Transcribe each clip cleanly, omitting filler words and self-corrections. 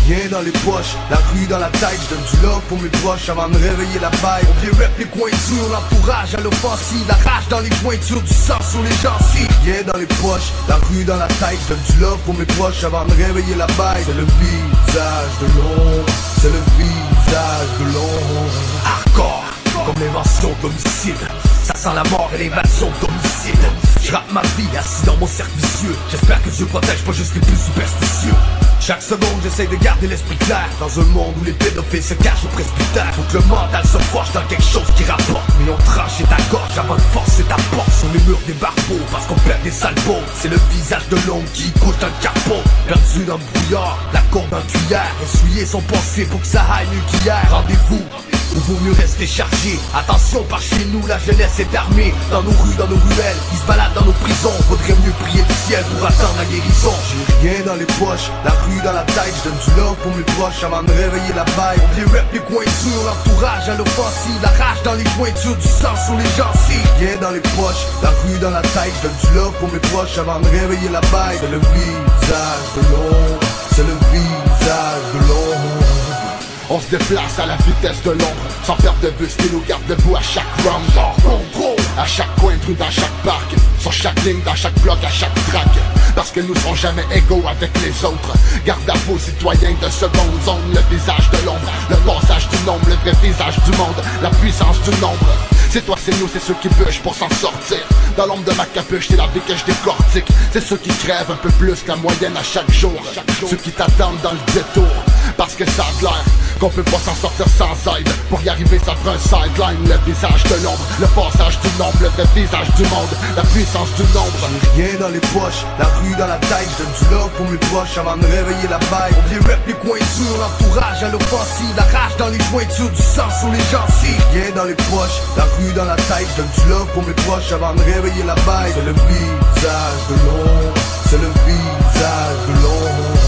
rien dans les poches, la rue dans la tête, je donne du love pour mes proches avant de réveiller la baille. On vient rap les coins durs, l'entourage à l'offensive, la rage dans les jointures, du sang sur les gencives. Rien dans les poches, la rue dans la tête, je donne du love pour mes proches avant de réveiller la baille. C'est le visage de l'ombre, c'est le visage de l'ombre. Hardcore, comme l'invention d'homicide, ça sent la mort et l'invasion d'homicide. Je rappe ma vie assis dans mon cercle vicieux, j'espère que Dieu protège pas juste les plus superstitieux. Chaque seconde j'essaye de garder l'esprit clair dans un monde où les pédophiles se cachent au presbytère. Faut que le mental se forge dans quelque chose qui rapporte. Mais on tranche ta gorge avant de forcer ta porte sur les murs des barbeaux parce qu'on perd des salbeaux. C'est le visage de l'homme qui couche dans le capot, perdu dans le brouillard, la courbe en cuillère. Essuyer son passé pour que ça aille mieux qu'hier. Rendez-vous ou vaut mieux rester chargé. Attention, par chez nous la jeunesse est armée. Dans nos rues, dans nos ruelles, ils se baladent dans nos prisons. Faudrait mieux prier le ciel pour attendre la guérison. J'ai rien dans les poches, la rue dans la tête, je donne du love pour mes proches avant de réveiller la baille. On vient rap les coins durs, l'entourage à l'offensive, la rage dans les jointures, du sang sur les gencives. Rien dans les poches, la rue dans la tête, je donne du love pour mes proches avant de réveiller la baille. C'est le visage de l'ombre, c'est le visage de l'ombre. On se déplace à la vitesse de l'ombre, sans perdre de vue ce qui nous garde debout à chaque round. Hors contrôle, à chaque coin de rue, dans chaque parc, sur chaque ligne, dans chaque bloc, à chaque track. Parce que nous serons jamais égaux avec les autres. Garde à vos citoyens de seconde zone, le visage de l'ombre, le passage du nombre, le vrai visage du monde, la puissance du nombre. C'est toi, c'est nous, c'est ceux qui bûchent pour s'en sortir. Dans l'ombre de ma capuche, c'est la vie que je décortique. C'est ceux qui crèvent un peu plus que la moyenne à chaque jour. Ceux qui t'attendent dans le détour, parce que ça a l'air qu'on peut pas s'en sortir sans aide. Pour y arriver, ça prend un sideline. Le visage de l'ombre, le passage du nombre, le vrai visage du monde, la puissance du nombre. Rien dans les poches, la rue dans la tête, je donne du love pour mes proches avant de réveiller la baille. On vient rap les coins durs, l'entourage à l'offensive, la rage dans les jointures, du sang sur les gencives. Rien dans les poches, la rue dans la tête, je donne du love pour mes proches avant de réveiller la baille. C'est le visage de l'ombre, c'est le visage de l'ombre.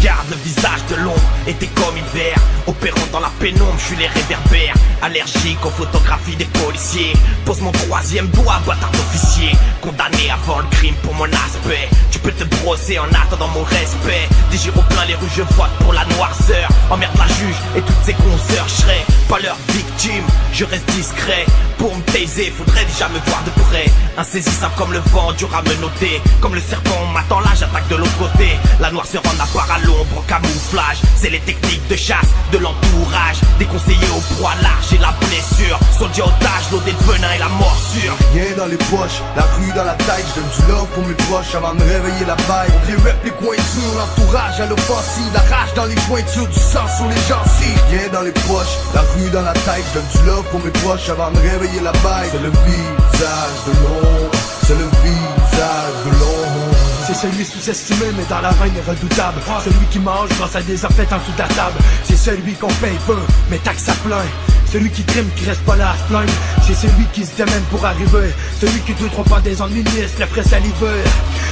Garde le visage de l'ombre, été comme hiver. Opérant dans la pénombre, je suis les réverbères. Allergique aux photographies des policiers. Pose mon troisième doigt, bâtard d'officier. Condamné avant le crime pour mon aspect. Tu peux te brosser en attendant mon respect. Des gyros plein les rues, je vote pour la noirceur. Emmerde la juge et toutes ses consoeurs. Je serai pas leur victime, je reste discret. Pour me taiser, faudrait déjà me voir de près. Insaisissable comme le vent, dur à me noter. Comme le serpent, on m'attend là, j'attaque de l'autre côté. La noirceur en appart à l'ombre, camouflage. C'est les techniques de chasse de l'entourage. Déconseillé au poids large et la blessure. Soldier otage, loadé de venin et la morsure. Rien dans les poches, la rue dans la tête, je donne du love pour mes proches avant de réveiller la baille. On vient rap les coins durs, l'entourage à l'offensive, la rage dans les jointures, du sang sur les gencives. Rien dans les poches, la rue dans la tête, je donne du love pour mes proches avant de réveiller la baille. C'est le visage de l'ombre, c'est le visage de l'ombre. C'est celui sous-estimé mais dans la veine est redoutable. Celui qui mange grâce à des affaires en dessous de la table. C'est celui qu'on paye peu mais taxe à plein. Celui qui trime, qui reste pas là à se plaindre. C'est celui qui se démène pour arriver. Celui qui ne trompe pas des ennuis, le frais saliveux.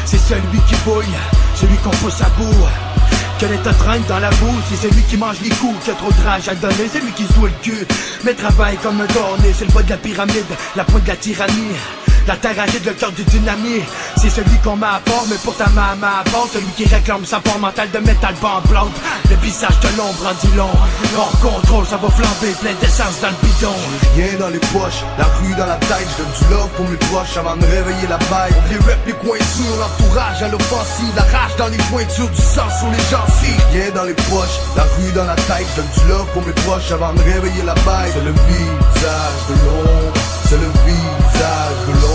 C'est celui qui bouille, celui qu'on pousse à bout. Que l'état traîne dans la boue, c'est celui qui mange les coups, qui a trop de rage à donner, celui qui se doit le cul, mais travaille comme un tourné, c'est le bas de la pyramide, la pointe de la tyrannie. La terre agite le cœur du dynamique. C'est celui qu'on met à part, mais pour ta maman à part. Celui qui réclame sa part mentale de métal bas en plante. Le visage de l'ombre en dit long. Hors contrôle, ça va flamber, plein d'essence dans le bidon. Rien dans les poches, la rue dans la tête, je donne du love pour mes proches avant de réveiller la baille. On vient rap les coins durs, l'entourage à l'offensive, la rage dans les jointures, du sang sur les gencives. Rien dans les poches, la rue dans la tête, je donne du love pour mes proches avant de réveiller la baille. C'est le visage de l'ombre, c'est le visage de l'ombre.